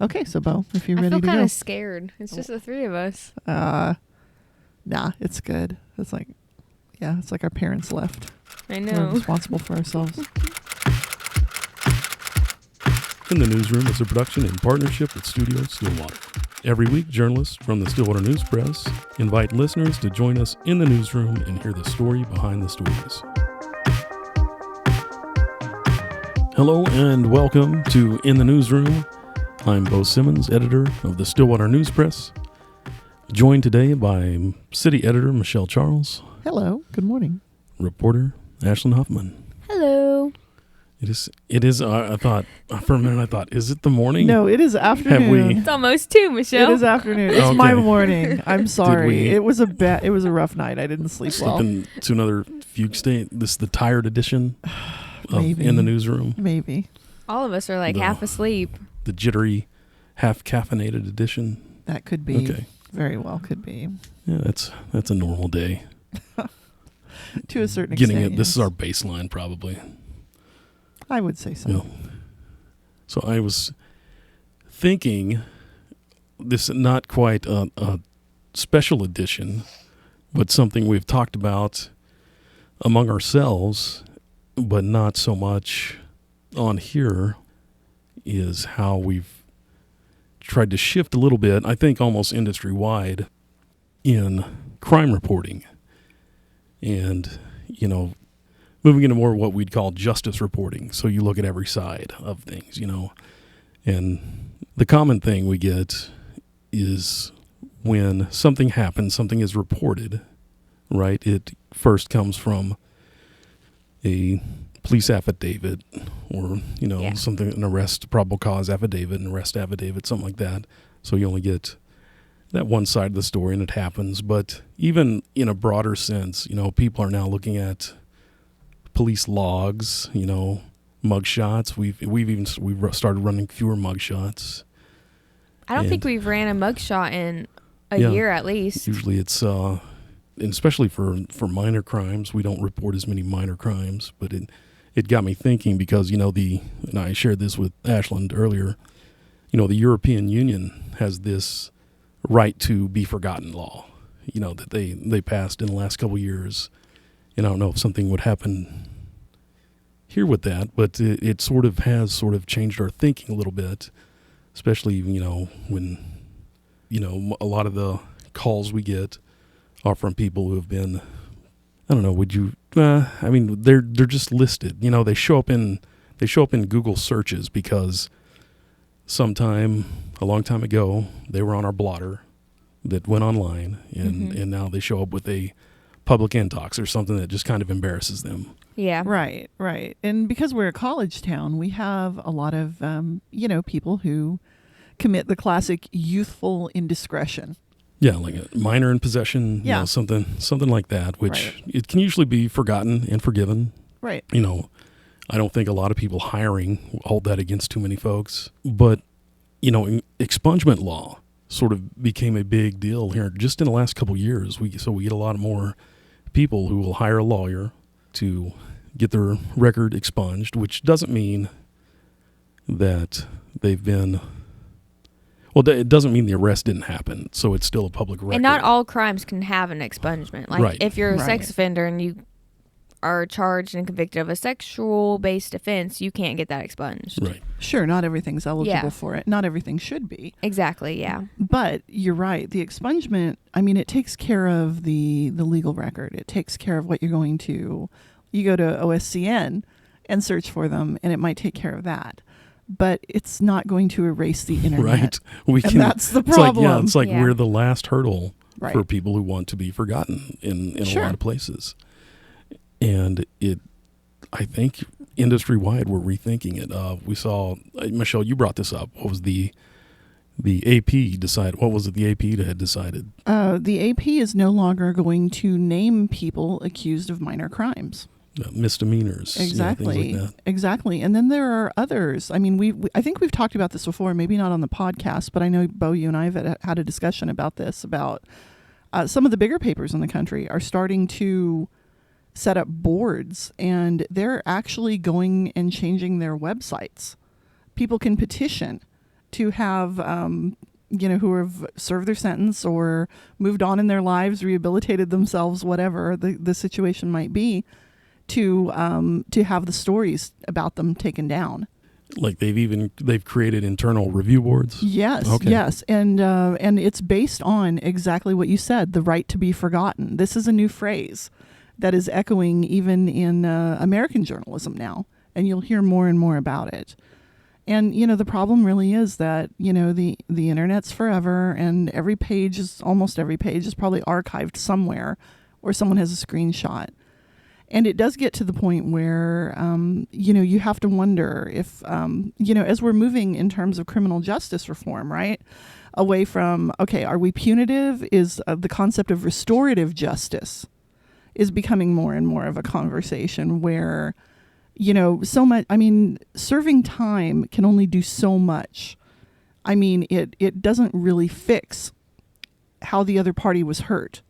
Okay, so Beau, if you're I ready feel to kind go. of scared. It's just the three of us. Nah, it's good. It's like our parents left. I We're know. responsible for ourselves. In the Newsroom is a production in partnership with Studio Stillwater. Every week, journalists from the Stillwater News Press invite listeners to join us in the newsroom and hear the story behind the stories. Hello and welcome to In the Newsroom. I'm Beau Simmons, editor of the Stillwater News Press, joined today by city editor Michelle Charles. Hello, good morning. Reporter Ashlynd Hoffman. Hello. It is. I thought for a minute. Is it the morning? No, it is afternoon. Have we? It's almost 2, Michelle. It is afternoon. It's Okay. my morning. I'm sorry. we- It was a rough night. I didn't sleep well. Slipping to another fugue state. This is the tired edition of Maybe. In the Newsroom. Maybe. All of us are like No. half asleep. The jittery, half caffeinated edition. That could be. Okay. Very well could be. Yeah, that's a normal day. To a certain Getting extent. it. This is yes. our baseline, probably. I would say so. Yeah. So I was thinking, this is not quite a special edition, but something we've talked about among ourselves, but not so much on here, is how we've tried to shift a little bit, I think almost industry-wide, in crime reporting. And, moving into more what we'd call justice reporting. So you look at every side of things, And the common thing we get is when something happens, something is reported, right? It first comes from a police affidavit or, something, an arrest, probable cause affidavit, an arrest affidavit, something like that. So you only get that one side of the story and it happens. But even in a broader sense, people are now looking at police logs, mugshots. We've started running fewer mugshots. I don't think we've ran a mugshot in a Yeah. year at least. Usually it's, and especially for minor crimes, we don't report as many minor crimes. But it got me thinking because, and I shared this with Ashlynd earlier, the European Union has this right to be forgotten law, that they passed in the last couple of years. And I don't know if something would happen here with that, but it has changed our thinking a little bit, especially, when, a lot of the calls we get are from people who have been, I don't know, they're just listed, they show up in Google searches because sometime, a long time ago, they were on our blotter that went online and now they show up with a public intox or something that just kind of embarrasses them. Yeah. Right. And because we're a college town, we have a lot of, people who commit the classic youthful indiscretion. Yeah, like a minor in possession, Yeah. something like that, which Right. it can usually be forgotten and forgiven. Right. I don't think a lot of people hiring hold that against too many folks. But, expungement law sort of became a big deal here just in the last couple of years. So we get a lot more people who will hire a lawyer to get their record expunged, which doesn't mean that they've been... Well, it doesn't mean the arrest didn't happen, so it's still a public record. And not all crimes can have an expungement. Like Right. if you're a Right. sex offender and you are charged and convicted of a sexual-based offense, you can't get that expunged. Right. Sure, not everything's eligible Yeah. for it. Not everything should be. Exactly, yeah. But you're right. The expungement, it takes care of the legal record. It takes care of what you're going to... You go to OSCN and search for them, and it might take care of that. But it's not going to erase the internet. Right. That's the problem. It's like Yeah. we're the last hurdle Right. for people who want to be forgotten in Sure. a lot of places. And I think industry-wide, we're rethinking it. We saw, Michelle, you brought this up. What was the AP decide? What was it the AP had decided? The AP is no longer going to name people accused of minor crimes. Misdemeanors. Exactly. Things like that. Exactly. And then there are others. I think we've talked about this before, maybe not on the podcast, but I know, Beau, you and I have had a discussion about this, about some of the bigger papers in the country are starting to set up boards, and they're actually going and changing their websites. People can petition to have, who have served their sentence or moved on in their lives, rehabilitated themselves, whatever the situation might be, to have the stories about them taken down. Like they've created internal review boards. Yes, Okay. yes, and it's based on exactly what you said, the right to be forgotten. This is a new phrase that is echoing even in American journalism now, and you'll hear more and more about it. And the problem really is that the internet's forever, and almost every page is probably archived somewhere, or someone has a screenshot. And it does get to the point where, you have to wonder if, as we're moving in terms of criminal justice reform, right, away from, okay, are we punitive? Is the concept of restorative justice is becoming more and more of a conversation where, so much, serving time can only do so much. It doesn't really fix how the other party was hurt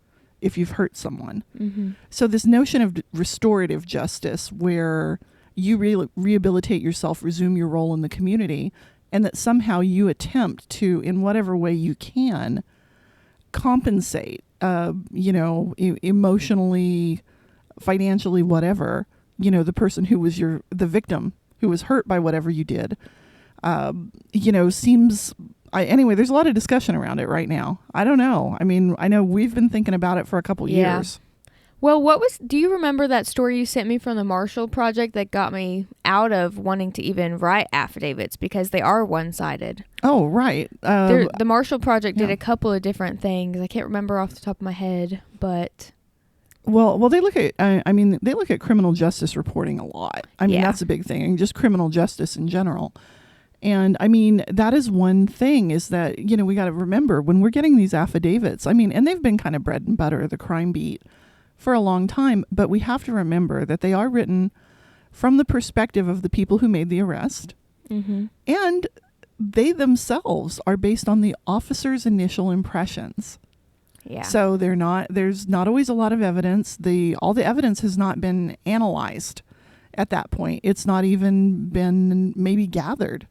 if you've hurt someone. Mm-hmm. So this notion of restorative justice, where you rehabilitate yourself, resume your role in the community, and that somehow you attempt to, in whatever way you can, compensate, emotionally, financially, whatever, the person who was the victim who was hurt by whatever you did, seems... Anyway, there's a lot of discussion around it right now. I don't know. I know we've been thinking about it for a couple years. Well, do you remember that story you sent me from the Marshall Project that got me out of wanting to even write affidavits because they are one-sided? Oh, right. The Marshall Project did a couple of different things. I can't remember off the top of my head, but... Well, they look at, they look at criminal justice reporting a lot. That's a big thing, and just criminal justice in general. And that is one thing, is that, we got to remember when we're getting these affidavits, and they've been kind of bread and butter, the crime beat, for a long time, but we have to remember that they are written from the perspective of the people who made the arrest. Mm-hmm. And they themselves are based on the officer's initial impressions. Yeah. So there's not always a lot of evidence. All the evidence has not been analyzed at that point. It's not even been maybe gathered.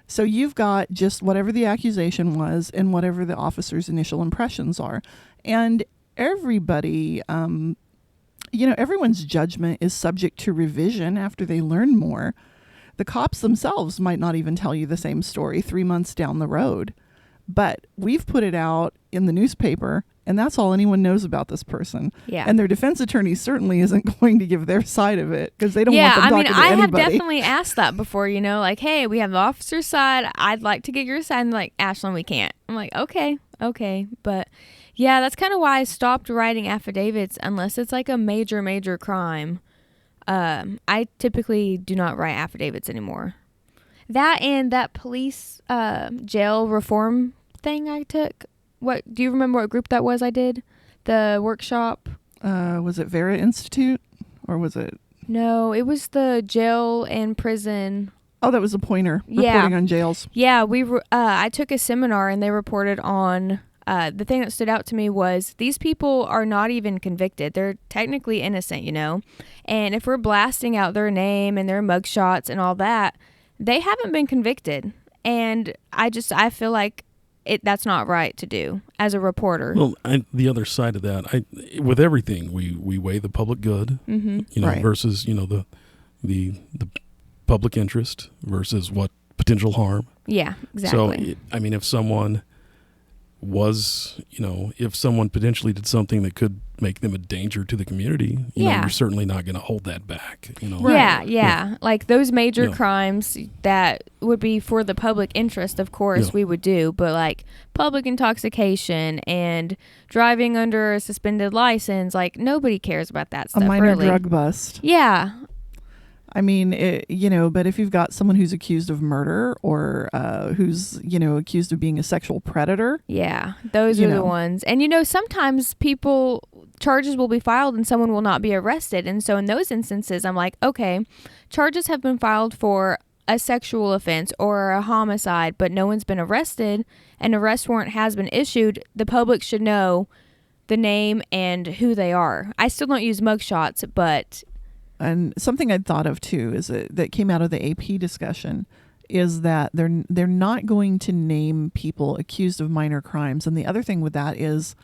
So you've got just whatever the accusation was and whatever the officer's initial impressions are. And everybody, everyone's judgment is subject to revision after they learn more. The cops themselves might not even tell you the same story 3 months down the road. But we've put it out in the newspaper, and that's all anyone knows about this person. Yeah. And their defense attorney certainly isn't going to give their side of it because they don't want them talking to anybody. I have definitely asked that before, like, hey, we have the officer's side. I'd like to get your side. And like, Ashlynd, we can't. I'm like, okay. But yeah, that's kind of why I stopped writing affidavits unless it's like a major, major crime. I typically do not write affidavits anymore. That and that police jail reform thing I took. What do you remember what group that was I did? The workshop? Was it Vera Institute or was it? No, it was the jail and prison. Oh, that was a pointer reporting on jails. Yeah, I took a seminar and they reported on the thing that stood out to me was these people are not even convicted. They're technically innocent, And if we're blasting out their name and their mugshots and all that, they haven't been convicted. And I feel like that's not right to do as a reporter. Well, the other side of that, with everything, we weigh the public good, mm-hmm. Right. versus, the public interest versus what potential harm. Yeah, exactly. So, if someone if someone potentially did something that could make them a danger to the community, you're certainly not going to hold that back. Right. Yeah. Like those major crimes that would be for the public interest, of course, we would do. But like public intoxication and driving under a suspended license, like nobody cares about that stuff. A minor really. drug bust. Yeah. But if you've got someone who's accused of murder or who's, accused of being a sexual predator. Yeah, those are the ones. And, sometimes charges will be filed and someone will not be arrested. And so in those instances, I'm like, okay, charges have been filed for a sexual offense or a homicide, but no one's been arrested. An arrest warrant has been issued. The public should know the name and who they are. I still don't use mugshots, but... And something I'd thought of, too, is that came out of the AP discussion is that they're not going to name people accused of minor crimes. And the other thing with that is,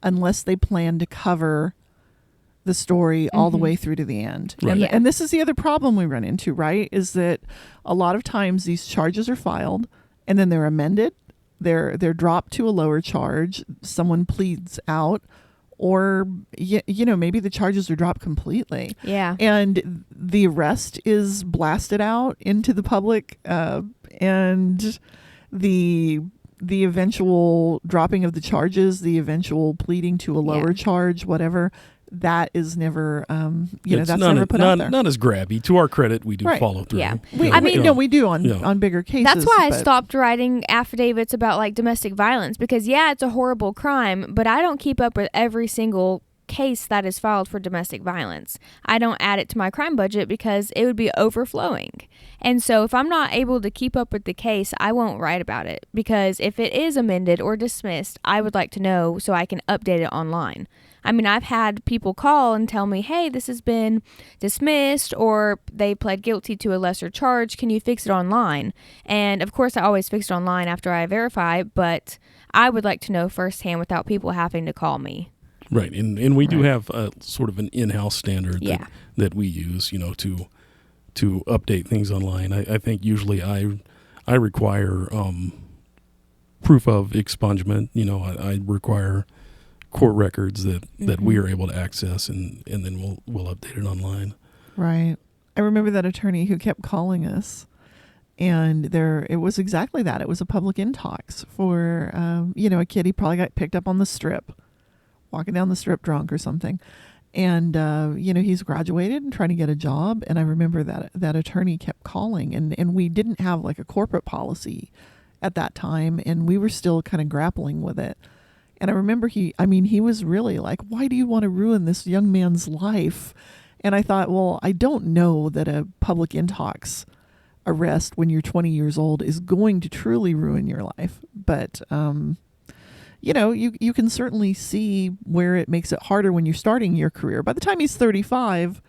unless they plan to cover the story all the way through to the end. Right. And this is the other problem we run into, right? Is that a lot of times these charges are filed and then they're amended. They're dropped to a lower charge. Someone pleads out, or maybe the charges are dropped completely. Yeah. And the arrest is blasted out into the public, and the eventual dropping of the charges, the eventual pleading to a lower charge, whatever, that is never, that's never put out there. Not as grabby. To our credit, we do follow through. Yeah. We do on bigger cases. That's why I stopped writing affidavits about like domestic violence, because it's a horrible crime, but I don't keep up with every single case that is filed for domestic violence. I don't add it to my crime budget because it would be overflowing. And so if I'm not able to keep up with the case, I won't write about it, because if it is amended or dismissed, I would like to know so I can update it online. I mean, I've had people call and tell me, hey, this has been dismissed, or they pled guilty to a lesser charge. Can you fix it online? And of course, I always fix it online after I verify, but I would like to know firsthand without people having to call me. Right. And we do have sort of an in-house standard that we use, to update things online. I think usually I require proof of expungement. I require court records that we are able to access, and then we'll update it online. Right. I remember that attorney who kept calling us, and it was exactly that. It was a public intox for a kid. He probably got picked up on the strip, walking down the strip drunk or something. And he's graduated and trying to get a job. And I remember that attorney kept calling, and we didn't have like a corporate policy at that time, and we were still kind of grappling with it. And I remember he was really like, why do you want to ruin this young man's life? And I thought, well, I don't know that a public intox arrest when you're 20 years old is going to truly ruin your life. But, you can certainly see where it makes it harder when you're starting your career. By the time he's 35,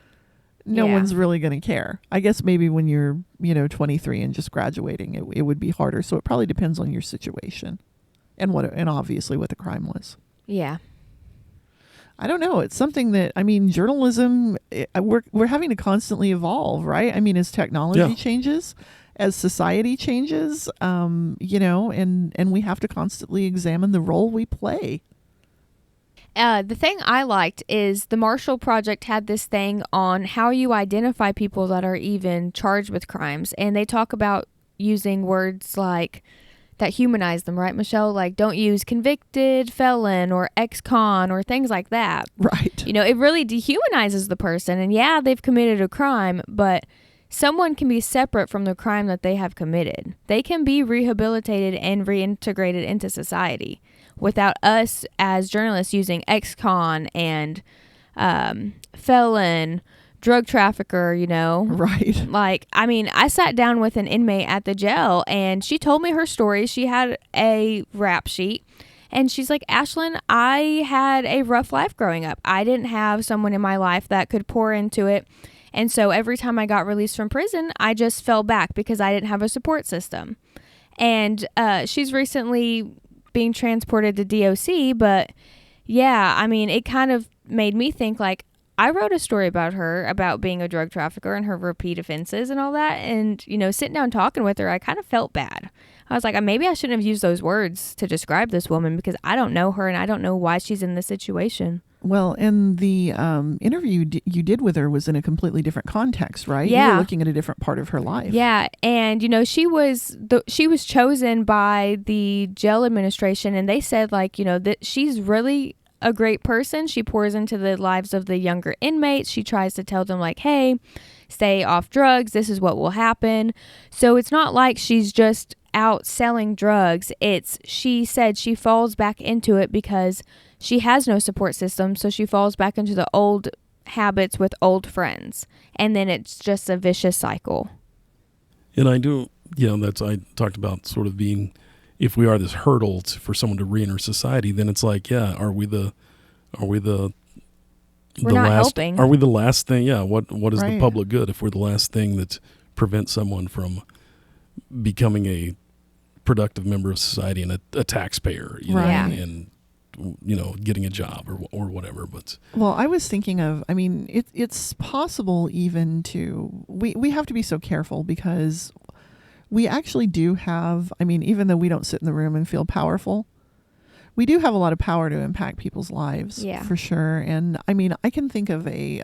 no one's really going to care. I guess maybe when you're, 23 and just graduating, it would be harder. So it probably depends on your situation. And obviously what the crime was. Yeah. I don't know. It's something that, journalism, we're having to constantly evolve, right? As technology changes, as society changes, and we have to constantly examine the role we play. The thing I liked is the Marshall Project had this thing on how you identify people that are even charged with crimes. And they talk about using words like that humanize them, right, Michelle? Like, don't use convicted, felon, or ex-con, or things like that. Right. It really dehumanizes the person. And they've committed a crime, but someone can be separate from the crime that they have committed. They can be rehabilitated and reintegrated into society without us as journalists using ex-con and felon, drug trafficker, Right. Like, I sat down with an inmate at the jail, and she told me her story. She had a rap sheet, and she's like, Ashlynd, I had a rough life growing up. I didn't have someone in my life that could pour into it. And so every time I got released from prison, I just fell back because I didn't have a support system. And she's recently being transported to DOC, but it kind of made me think, like, I wrote a story about her, about being a drug trafficker and her repeat offenses and all that. And, sitting down talking with her, I kind of felt bad. I was like, maybe I shouldn't have used those words to describe this woman, because I don't know her and I don't know why she's in this situation. Well, and the interview you did with her was in a completely different context, right? Yeah. You were looking at a different part of her life. Yeah, and she was chosen by the jail administration, and they said, like, that she's really a great person. She pours into the lives of the younger inmates. She tries to tell them, like, hey, stay off drugs. This is what will happen. So it's not like she's just out selling drugs. She said she falls back into it because she has no support system. So she falls back into the old habits with old friends. And then it's just a vicious cycle. And I talked about sort of being, if we are this hurdle for someone to re-enter society, then it's like, are we the We're not last, helping. Are we the last thing? Yeah. What is Right. the public good if we're the last thing that prevents someone from becoming a productive member of society and a taxpayer, you know, Right. Yeah. and you know, getting a job or whatever. But Well, I was thinking of, I mean, it's possible even to, we have to be so careful because we actually do have, I mean, even though we don't sit in the room and feel powerful, we do have a lot of power to impact people's lives, Yeah. for sure. And I mean, I can think of a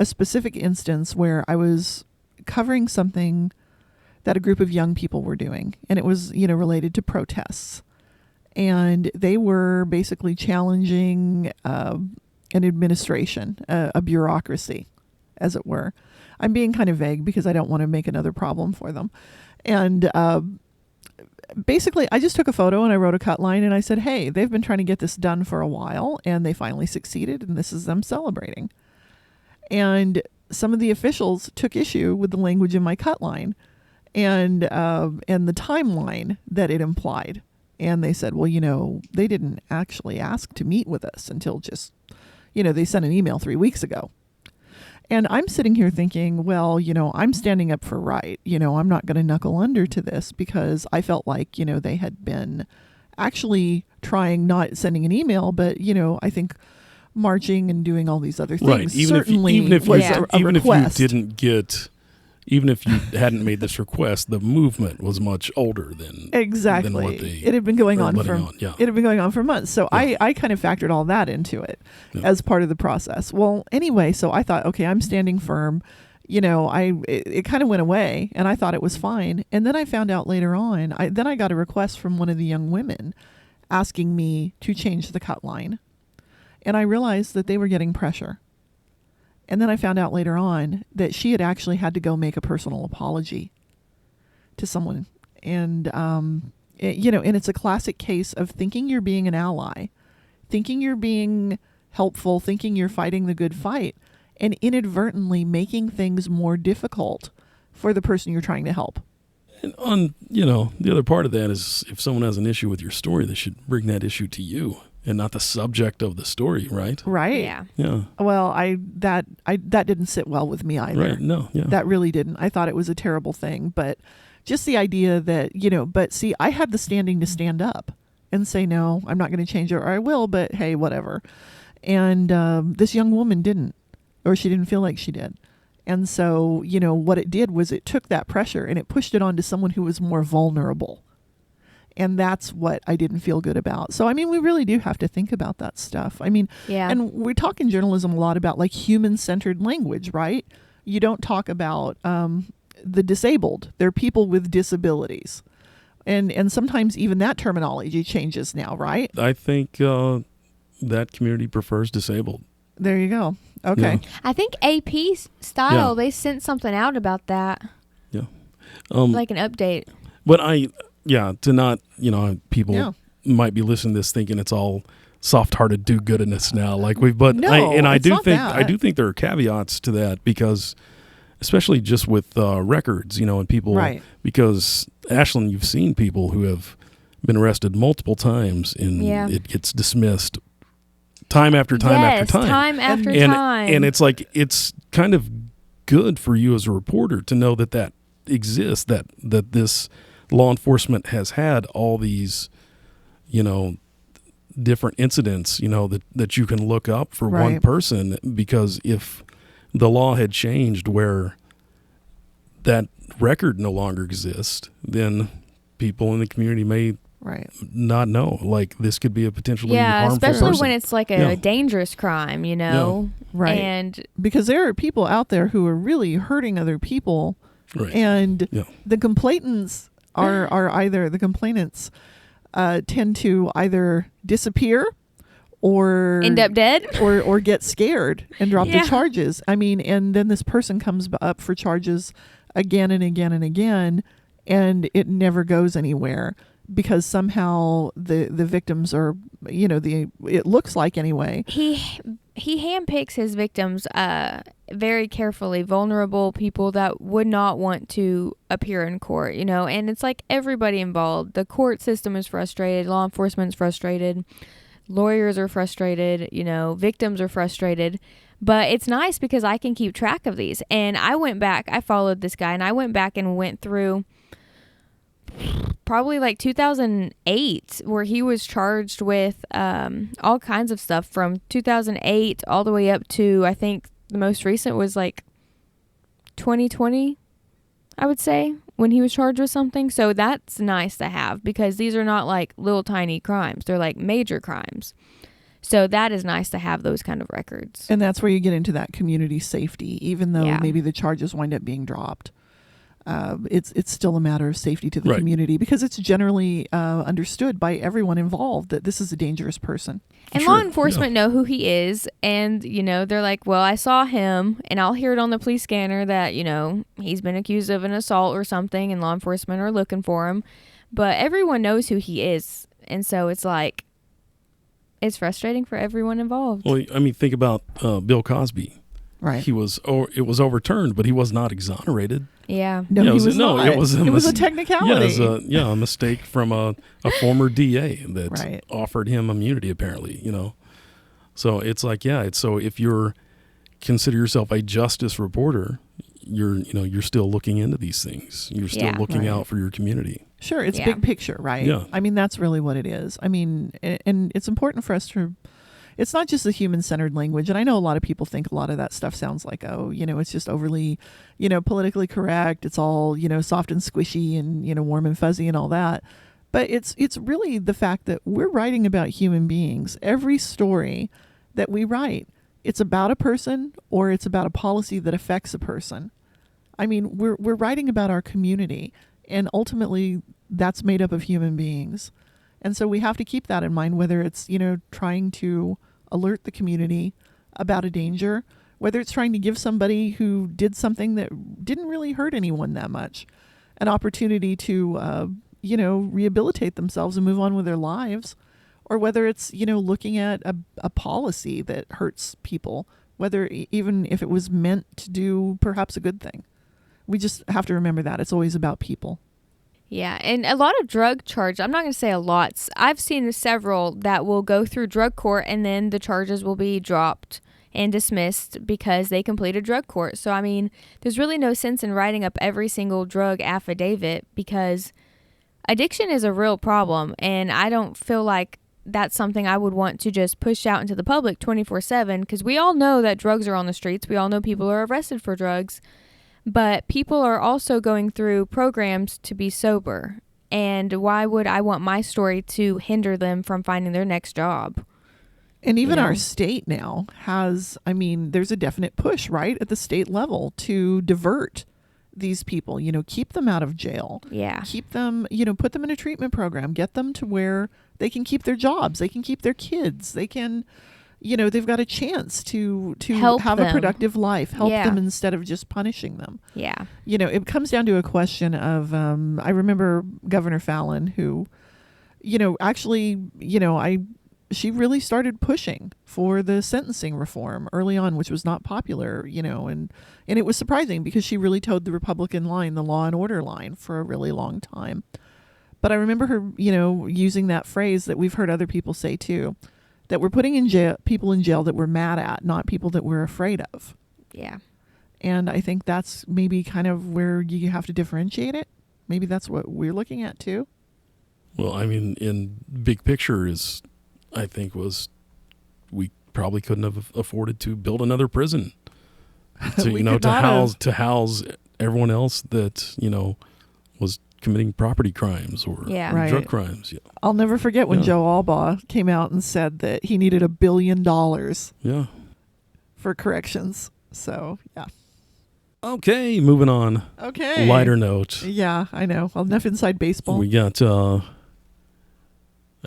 specific instance where I was covering something that a group of young people were doing, and it was, you know, related to protests. And they were basically challenging an administration, a bureaucracy, as it were. I'm being kind of vague because I don't want to make another problem for them. And basically, I just took a photo and I wrote a cut line and I said, hey, they've been trying to get this done for a while and they finally succeeded and this is them celebrating. And some of the officials took issue with the language in my cut line and the timeline that it implied. And they said, well, you know, they didn't actually ask to meet with us until just, you know, they sent an email 3 weeks ago. And I'm sitting here thinking, well, you know, I'm standing up for right. You know, I'm not going to knuckle under to this because I felt like, you know, they had been actually trying, not sending an email, but, you know, I think marching and doing all these other things. right, even if certainly you, was Yeah. a even if you request. didn't get, even if you hadn't made this request, the movement was much older than Exactly. than what they It had been going are on letting for on. Yeah. it had been going on for months. So Yeah. I kind of factored all that into it Yeah. as part of the process. Well, anyway, so I thought, okay, I'm standing firm. You know, it kind of went away and I thought it was fine. And then I found out later on, I got a request from one of the young women asking me to change the cut line. And I realized that they were getting pressure. And then I found out later on that she had actually had to go make a personal apology to someone. And, you know, and it's a classic case of thinking you're being an ally, thinking you're being helpful, thinking you're fighting the good fight, and inadvertently making things more difficult for the person you're trying to help. And on, you know, the other part of that is if someone has an issue with your story, they should bring that issue to you and not the subject of the story, right? Right. Yeah. Yeah. Well, that didn't sit well with me either. Right. No. Yeah. That really didn't. I thought it was a terrible thing, but just the idea that, you know, but see, I had the standing to stand up and say, no, I'm not going to change it, or I will, but hey, whatever. And this young woman didn't, or she didn't feel like she did. And so, you know, what it did was it took that pressure and it pushed it onto someone who was more vulnerable. And that's what I didn't feel good about. So, I mean, we really do have to think about that stuff. I mean, Yeah. and we're talking journalism a lot about like human-centered language, right? You don't talk about the disabled. They're people with disabilities. And sometimes even that terminology changes now, right? I think that community prefers disabled. There you go. Okay. I think AP style, Yeah. they sent something out about that, Yeah. like an update. But to not, you know, people Yeah. might be listening to this thinking it's all soft-hearted do-goodness now, like but No, I it's do not think that. I do think there are caveats to that because, especially just with records, you know, and people, Right. because Ashlynd, you've seen people who have been arrested multiple times and Yeah. it gets dismissed time after time yes, after time. time after and, time. And it's like, it's kind of good for you as a reporter to know that exists, that this law enforcement has had all these, you know, different incidents, you know, that you can look up for one Right. person, because if the law had changed where that record no longer exists, then people in the community may Right. not know, like this could be a potentially yeah, harmful especially person. when it's like a Yeah. dangerous crime, you know? Right. And Because there are people out there who are really hurting other people, Right. and Yeah. the complainants are either the complainants tend to either disappear or end up dead. or get scared and drop Yeah. the charges. I mean, and then this person comes up for charges again and again and again, and it never goes anywhere because somehow the victims are, you know, it looks like anyway. He handpicks his victims very carefully, vulnerable people that would not want to appear in court, you know, and it's like everybody involved. The court system is frustrated, law enforcement's frustrated, lawyers are frustrated, you know, victims are frustrated. But it's nice because I can keep track of these. And I followed this guy and I went back and went through probably like 2008, where he was charged with all kinds of stuff from 2008 all the way up to, I think the most recent was like 2020, I would say, when he was charged with something. So that's nice to have, because these are not like little tiny crimes. They're like major crimes. So that is nice to have those kind of records. And that's where you get into that community safety, even though Yeah. maybe the charges wind up being dropped. It's still a matter of safety to the Right. community, because it's generally understood by everyone involved that this is a dangerous person. And Sure, law enforcement know who he is, and, you know, they're like, well, I saw him, and I'll hear it on the police scanner that, you know, he's been accused of an assault or something, and law enforcement are looking for him. But everyone knows who he is, and so it's like, it's frustrating for everyone involved. Well, I mean, think about Bill Cosby. Right. It was overturned, but he was not exonerated. Yeah. No, Yeah, he was no, not. it was a technicality. Yeah, it was a mistake from a former DA that Right. offered him immunity, apparently, you know. So it's like, so if you're consider yourself a justice reporter, you're still looking into these things. You're still Yeah. looking Right. out for your community. Sure, it's Yeah. big picture, right? Yeah. I mean, that's really what it is. I mean, and it's important for us to, it's not just the human-centered language. And I know a lot of people think a lot of that stuff sounds like, it's just overly, politically correct. It's all, soft and squishy and, warm and fuzzy and all that. But it's really the fact that we're writing about human beings. Every story that we write, it's about a person or it's about a policy that affects a person. I mean, we're writing about our community, and ultimately that's made up of human beings. And so we have to keep that in mind, whether it's, trying to alert the community about a danger, whether it's trying to give somebody who did something that didn't really hurt anyone that much an opportunity to, rehabilitate themselves and move on with their lives, or whether it's, looking at a policy that hurts people, whether even if it was meant to do perhaps a good thing. We just have to remember that it's always about people. Yeah, and a lot of drug charges, I'm not going to say a lot. I've seen several that will go through drug court and then the charges will be dropped and dismissed because they completed drug court. So, I mean, there's really no sense in writing up every single drug affidavit, because addiction is a real problem, and I don't feel like that's something I would want to just push out into the public 24/7, because we all know that drugs are on the streets. We all know people are arrested for drugs. But people are also going through programs to be sober. And why would I want my story to hinder them from finding their next job? And even our state now has, there's a definite push, right, at the state level to divert these people, keep them out of jail. Yeah. Keep them, put them in a treatment program, get them to where they can keep their jobs, they can keep their kids, they can, they've got a chance to Help have them. a productive life, help Yeah. them instead of just punishing them. Yeah. It comes down to a question of, I remember Governor Fallon, who, actually, she really started pushing for the sentencing reform early on, which was not popular, and it was surprising because she really towed the Republican line, the law and order line, for a really long time. But I remember her, using that phrase that we've heard other people say too, that we're putting in jail people in jail that we're mad at, not people that we're afraid of. Yeah. And I think that's maybe kind of where you have to differentiate it. Maybe that's what we're looking at too. Well, I mean, in big picture is, I think, was we probably couldn't have afforded to build another prison to, We could not to house everyone else that, was committing property crimes or Yeah. Right. drug crimes. Yeah. I'll never forget when Yeah. Joe Albaugh came out and said that he needed $1 billion Yeah. for corrections. So, yeah. Okay, moving on. Okay. Lighter note. Yeah, I know. Well, enough inside baseball. We got I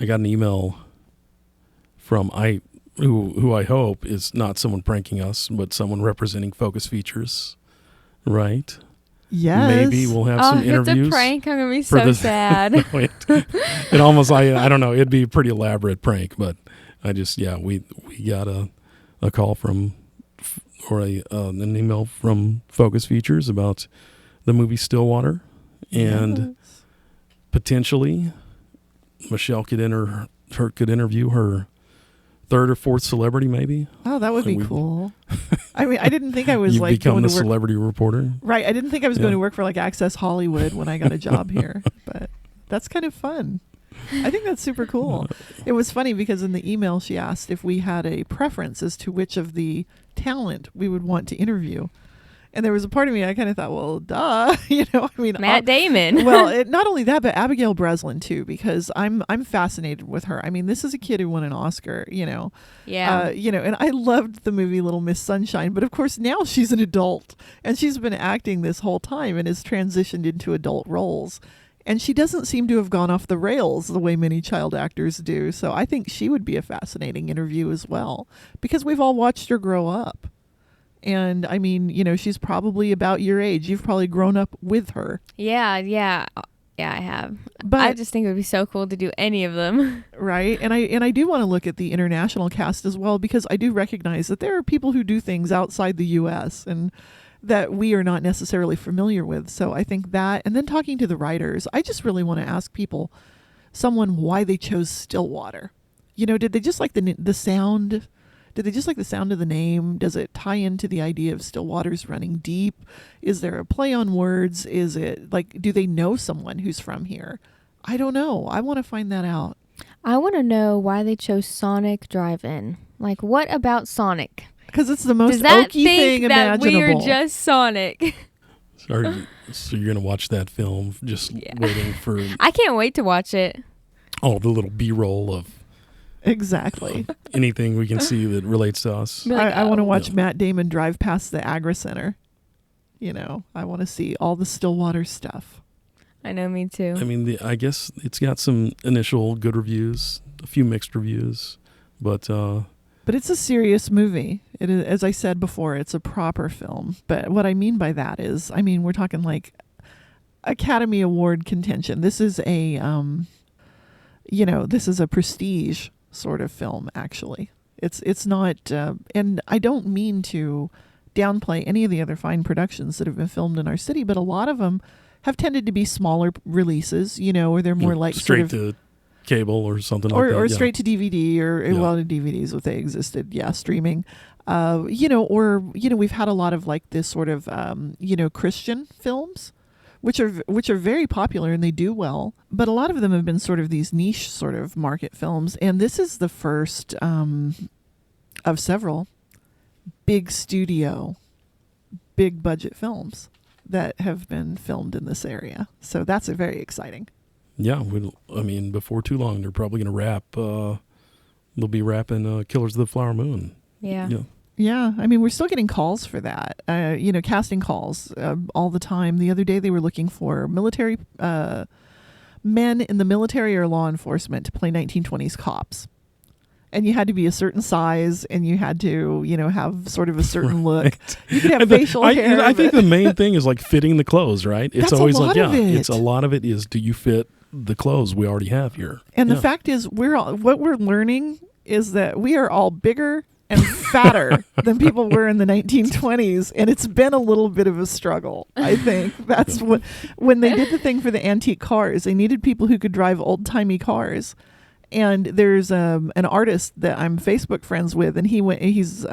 got an email from who I hope is not someone pranking us, but someone representing Focus Features, right? Yes. Maybe we'll have some If interviews. it's a prank, I'm going to be for so this- sad. No, it almost, I don't know, it'd be a pretty elaborate prank, but I just, we got a call from, or an email from Focus Features about the movie Stillwater, and Yes. potentially Michelle could interview her third or fourth celebrity, maybe. Oh, that would be cool. I mean, I didn't think I was You like become going the to work. celebrity reporter. Right. I didn't think I was going Yeah. to work for like Access Hollywood when I got a job here, but that's kind of fun. I think that's super cool. It was funny because in the email she asked if we had a preference as to which of the talent we would want to interview. And there was a part of me I kind of thought, well, duh, I mean, Matt Damon. well, not only that, but Abigail Breslin too, because I'm fascinated with her. I mean, this is a kid who won an Oscar, Yeah. and I loved the movie Little Miss Sunshine, but of course now she's an adult and she's been acting this whole time and has transitioned into adult roles. And she doesn't seem to have gone off the rails the way many child actors do. So I think she would be a fascinating interview as well, because we've all watched her grow up. And I mean, she's probably about your age. You've probably grown up with her. Yeah, I have. But I just think it would be so cool to do any of them. right. And I do want to look at the international cast as well, because I do recognize that there are people who do things outside the US and that we are not necessarily familiar with. So I think that, and then talking to the writers, I just really want to ask someone why they chose Stillwater. Did they just like the sound? Did they just like the sound of the name? Does it tie into the idea of Stillwater's running deep? Is there a play on words? Is it like, do they know someone who's from here? I don't know. I want to find that out. I want to know why they chose Sonic Drive-In. Like, what about Sonic? Because it's the most Does that oaky thing think that imaginable. we're just Sonic? So you're going to watch that film just waiting for I can't wait to watch it. all the little B-roll of Exactly. anything we can see that relates to us. Be like, I want to oh. watch Matt Damon drive past the Agri Center. I want to see all the Stillwater stuff. I know, me too. I mean, I guess it's got some initial good reviews, a few mixed reviews, but it's a serious movie. It is, as I said before, it's a proper film. But what I mean by that is, we're talking like Academy Award contention. This is a, this is a prestige sort of film. Actually, it's not, and I don't mean to downplay any of the other fine productions that have been filmed in our city, but a lot of them have tended to be smaller releases, or they're more like straight sort of, to cable or something like that. or yeah. straight to DVD well, DVDs if they existed, streaming, we've had a lot of like this sort of Christian films, which are very popular and they do well, but a lot of them have been sort of these niche sort of market films, and this is the first of several big studio, big budget films that have been filmed in this area. So that's very exciting. Yeah, before too long, they're probably going to wrap. They'll be wrapping Killers of the Flower Moon. Yeah. Yeah, we're still getting calls for that. Casting calls all the time. The other day they were looking for military men in the military or law enforcement to play 1920s cops. And you had to be a certain size, and you had to, have sort of a certain look. You could have facial hair. I think the main thing is like fitting the clothes, right? It's That's always a lot like, of it. it's a lot of it is, do you fit the clothes we already have here? And the fact is, what we're learning is that we are all bigger and fatter than people were in the 1920s, and it's been a little bit of a struggle. I think that's when they did the thing for the antique cars, they needed people who could drive old-timey cars. And there's an artist that I'm Facebook friends with, and he's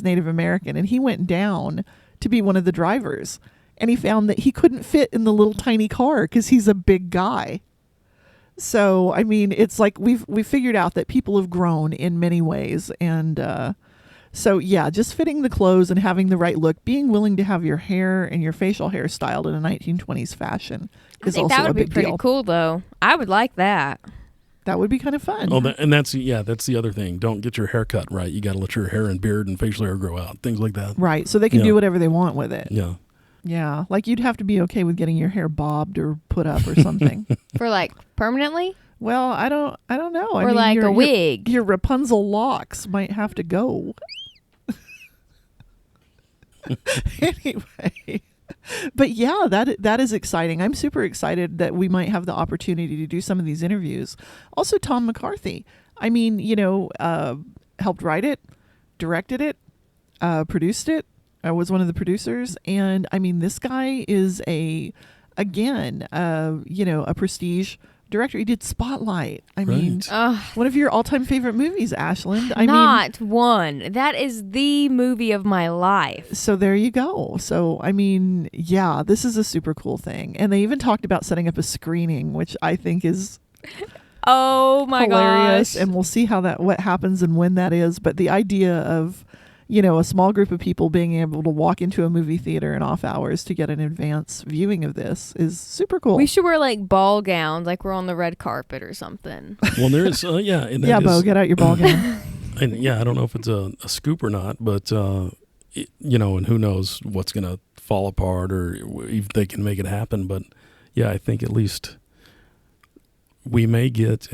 Native American, and he went down to be one of the drivers, and he found that he couldn't fit in the little tiny car because he's a big guy. So it's like we've figured out that people have grown in many ways, and so yeah, just fitting the clothes and having the right look, being willing to have your hair and your facial hair styled in a 1920s fashion is also that would a big be pretty deal. cool, though. I would like that. That would be kind of fun. Oh, that's the other thing. Don't get your hair cut right. You got to let your hair and beard and facial hair grow out. Things like that. Right, so they can do whatever they want with it. Yeah. Yeah, like you'd have to be okay with getting your hair bobbed or put up or something. For like permanently? Well, I don't know. Or like a wig. Your Rapunzel locks might have to go. Anyway. But yeah, that is exciting. I'm super excited that we might have the opportunity to do some of these interviews. Also, Tom McCarthy. Helped write it, directed it, produced it. I was one of the producers, and this guy is a prestige director. He did Spotlight. I Right. mean, one of your all-time favorite movies, Ashlynd. Not one. That is the movie of my life. So there you go. So, I mean, yeah, this is a super cool thing. And they even talked about setting up a screening, which I think is Oh my hilarious. gosh. And we'll see what happens and when that is. But the idea of, a small group of people being able to walk into a movie theater in off hours to get an advance viewing of this is super cool. We should wear like ball gowns, like we're on the red carpet or something. Well, there is, yeah. And that yeah, is- Beau, get out your ball gown. And yeah, I don't know if it's a scoop or not, but and who knows what's going to fall apart or if they can make it happen. But yeah, I think at least we may get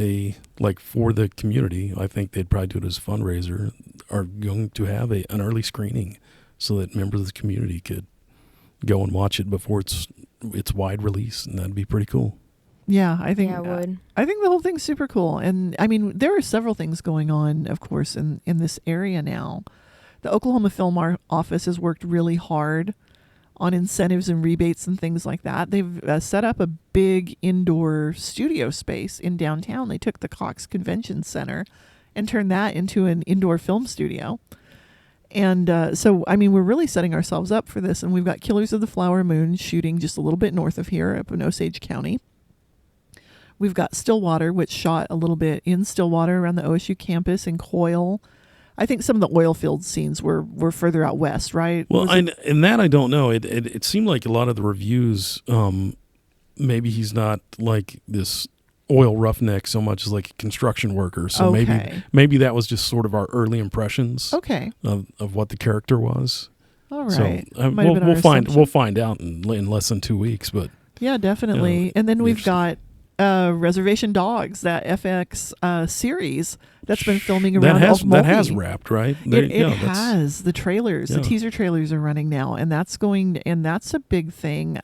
for the community, I think they'd probably do it as a fundraiser, are going to have an early screening so that members of the community could go and watch it before its wide release, and that'd be pretty cool. Yeah, I think Yeah, I would. I think the whole thing's super cool. And I mean, there are several things going on, of course, in this area now. The Oklahoma Film Office has worked really hard on incentives and rebates and things like that. They've set up a big indoor studio space in downtown. They took the Cox Convention Center and turned that into an indoor film studio. And so, I mean, we're really setting ourselves up for this. And we've got Killers of the Flower Moon shooting just a little bit north of here up in Osage County. We've got Stillwater, which shot a little bit in Stillwater around the OSU campus in Coyle. I think some of the oil field scenes were further out west, right? Well, and that I don't know. It seemed like a lot of the reviews, maybe he's not like this oil roughneck so much as like a construction worker. So maybe that was just sort of our early impressions of what the character was. All right. So we'll find out in less than 2 weeks. But yeah, definitely. And then we've got Reservation Dogs, that FX series that's been filming around that has wrapped, right? It has. The trailers, the teaser trailers are running now, and that's a big thing.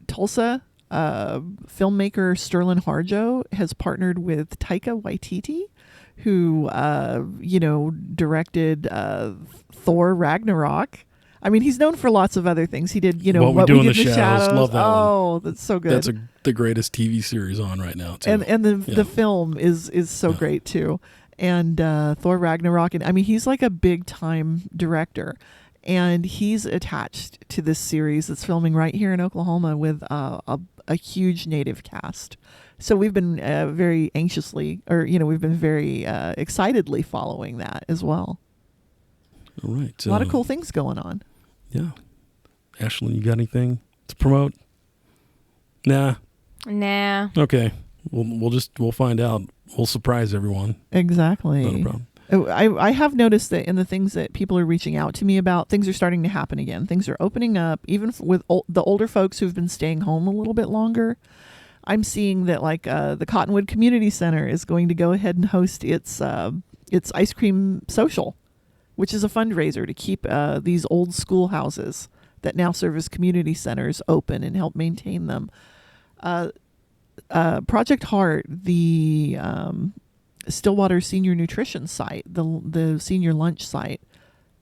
Tulsa filmmaker Sterling Harjo has partnered with Taika Waititi, who directed Thor Ragnarok. I mean, he's known for lots of other things. He did, What We Did in the Shadows. Love that one. One. That's so good. That's the greatest TV series on right now, too. And the film is so great, too. And Thor Ragnarok. And I mean, he's like a big-time director. And he's attached to this series that's filming right here in Oklahoma with a huge native cast. So we've been very anxiously, we've been very excitedly following that as well. All right. A lot of cool things going on. Yeah. Ashlynd, you got anything to promote? Nah. Okay. We'll find out. We'll surprise everyone. Exactly. Not a problem. I have noticed that in the things that people are reaching out to me about, things are starting to happen again. Things are opening up, even with the older folks who've been staying home a little bit longer. I'm seeing that the Cottonwood Community Center is going to go ahead and host its ice cream social, which is a fundraiser to keep these old schoolhouses that now serve as community centers open and help maintain them. Project Heart, the Stillwater senior nutrition site, the senior lunch site,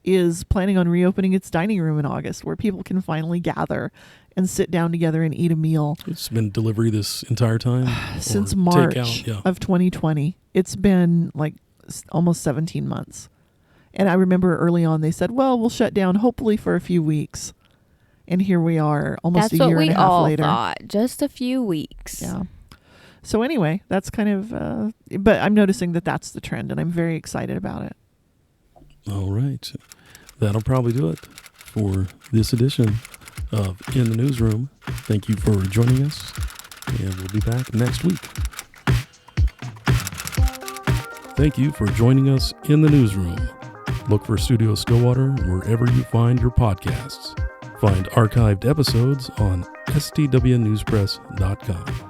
is planning on reopening its dining room in August, where people can finally gather and sit down together and eat a meal. It's been delivery this entire time? Since March of 2020. It's been almost 17 months. And I remember early on they said, well, we'll shut down hopefully for a few weeks. And here we are almost a year and a half later. That's what we all thought. Just a few weeks. Yeah. So anyway, that's kind of, but I'm noticing that that's the trend, and I'm very excited about it. All right. That'll probably do it for this edition of In the Newsroom. Thank you for joining us, and we'll be back next week. Thank you for joining us in the Newsroom. Look for Studio Stillwater wherever you find your podcasts. Find archived episodes on stwnewspress.com.